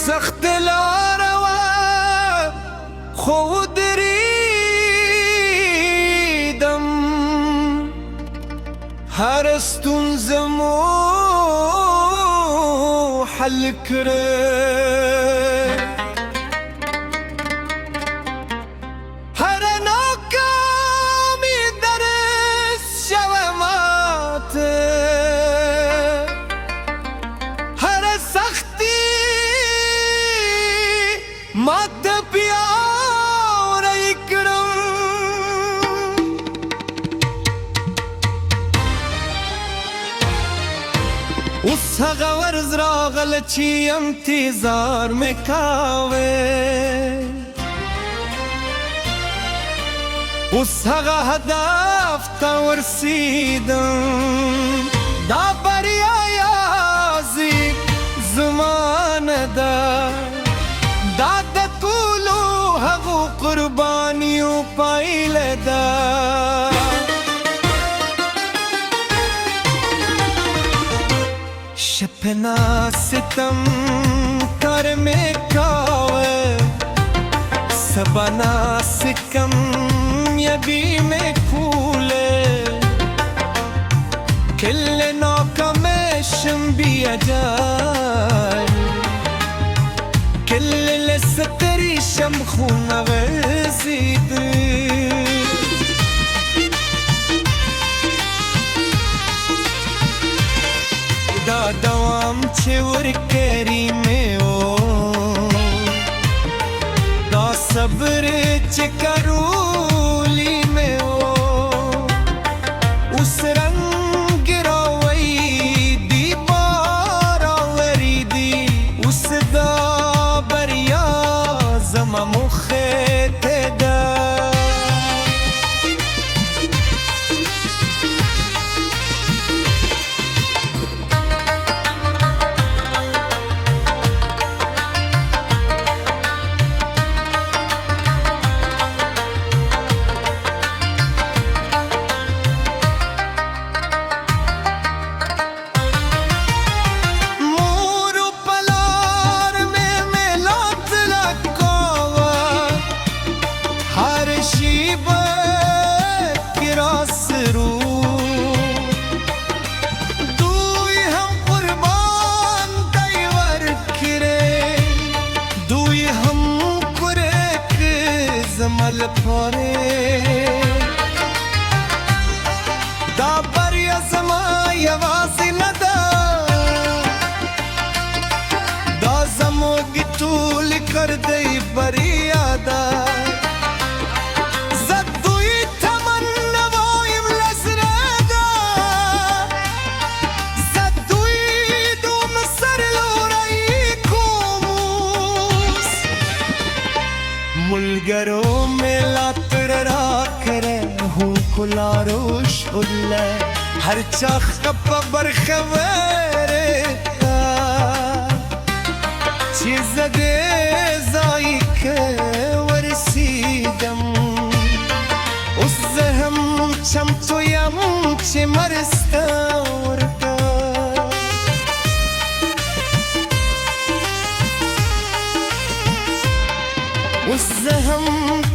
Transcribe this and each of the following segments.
سخت لاروا خود ریدم هر ستونزه مو حل کړه هر ناکامی درس شوه ماته هر سختی ماته پیاوری کړم اوس هغه ورځ راغله چې انتظار مې کاوه اوس هغه هدف ته ورسیدم دا بریا یوازې زما نه ده دا د ټولو هغو قربانیو پایله ده شپنا ستم کر میں کاوه سبنا سکم یبی میں کھولے کل ناکمشم بیا جای کل لستری شم خون غزید دا دوام چې ورکري مې و دا صبر چې کرولی مې و اوس رنګ راوی دی بار راوریدي اوس دا بریا زما مخې ته ده زمل پاره دا بریا زما یوازې نه ده دا زموږ ټول کردی بریا ده زه دوی تمنا وایم له زړه ده زه دوی دوم سر لوری کوم اوس ملګرو کلاروش الله هر چا خپه برخبره چې زه دې ځای کې ورسیدم اوس زه هم چمتو یم چې مرسته ورکړم اوس زه هم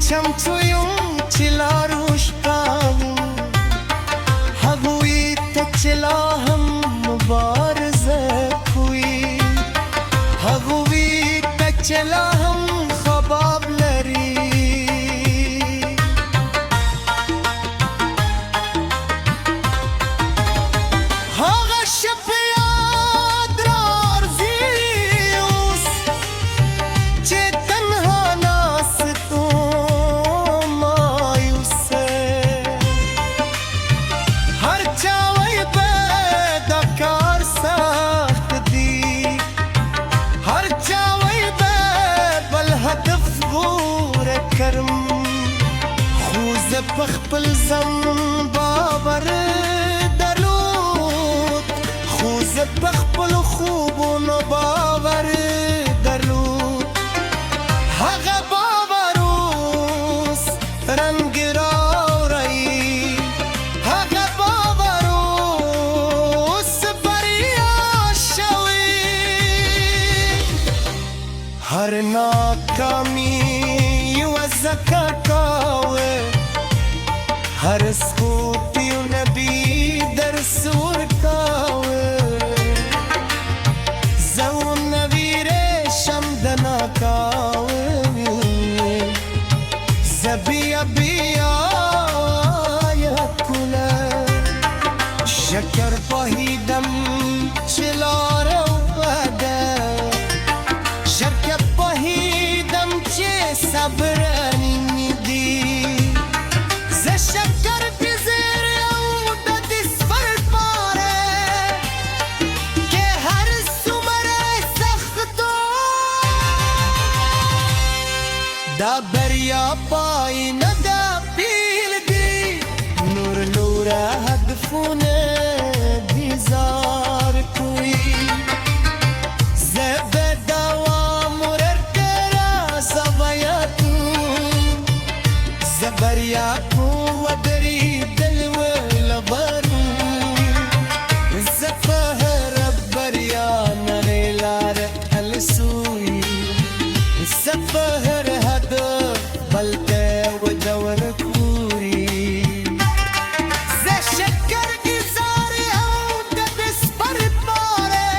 چمتو یم چې لاروش چلا هم مبارزه کوي هغوی ته چلا هم خباب لري هغه شپ یاد راځي اوس چې تنها ناستو مایوسه هر چا کرم خو زه په خپل ځان باور درلود خو زه په خپلو خوبونو باور درلود هغه باور اوس رنګ راوړی هغه باور اوس بریا شوی هر ناکامی وزکاکاوه هر سکوتی و نبی در سورکاوه زون نویرشم دناکاوه زبیا بیا یا کله شکر پاهیدم چلاره وده شکر پاهیدم چه صبرانی میدی ز شکر پیزر او دادیس فرپاره که هر سمره سختو دا بریا پای ندا پیل دی نور لورا هدفونه بیزار کوی زب دوام مرکرا سوایتو زبریا کو ودری دل ولبرو زفهر بریا نریلار السوی زفهر هدف بلته ودور کوری ز شکر گزاری او دبس پر پاره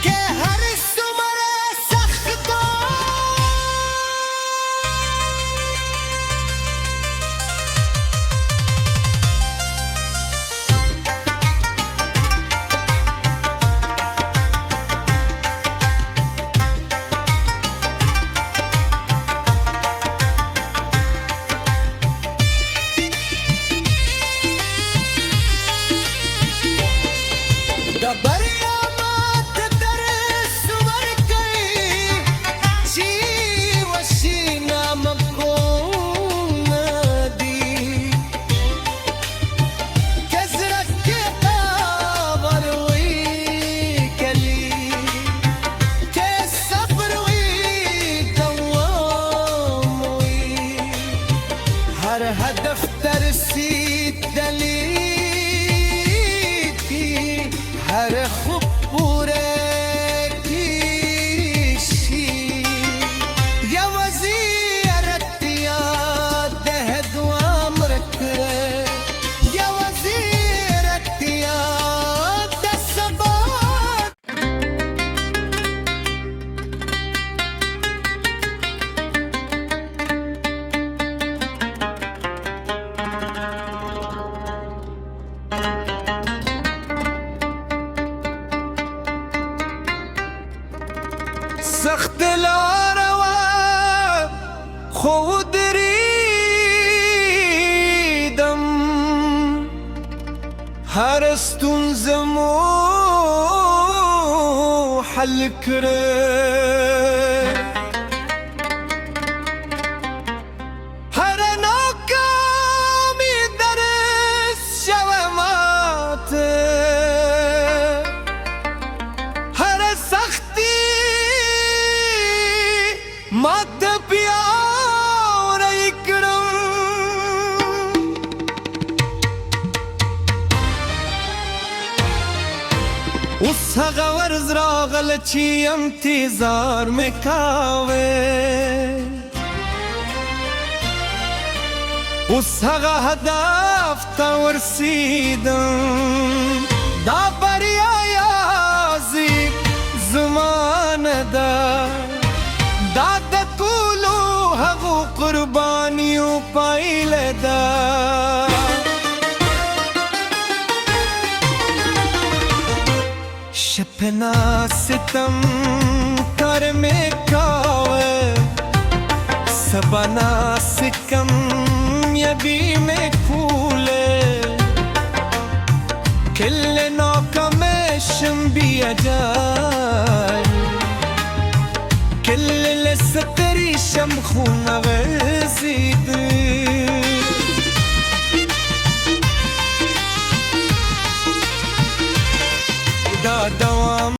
که هر سمره سختو دا بریا مات در سور کئی چی وشی نام کون دی کزرک آوروی کلی که صبروی دواموی هر هدف ترسی دلی هر خوب پوره کیشی یا وزیرت یاد ده دوام رکره یا وزیرت یاد ده سبات سخت لاروا خود ریدم هر ستونزمو حل کړه هر ناکامی درس شوه ماته هر سختی مات پیاوری کړم اوس هغه ورځ راغله چې انتظار مې کاوه اوس هغه هدف ته ورسیدم دا بریا یازي زمانه ده دا د ټولو هغو قربانیو پایله ده شپنا ستم کر میں کاوه سبنا سکم یبی میں کھولے کل ناکمشم بیا جای کل لستری شم خون غزید